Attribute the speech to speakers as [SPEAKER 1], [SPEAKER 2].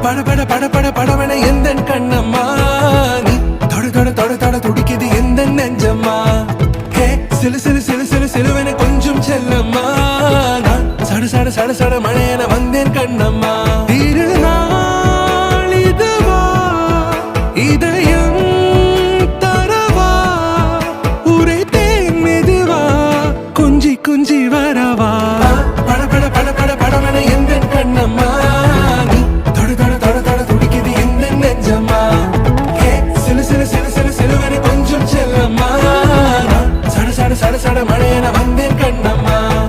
[SPEAKER 1] பட பட பட பட படவன எந்த கண்ணம்மா நீ தொட தொட தொட தொட துடிக்குது எந்த நெஞ்சம்மா ஹே சிலு சிலு சிலு சிலு சிலுவன கொஞ்சம் செல்லம்மா நான் சட சட சட சட மழையன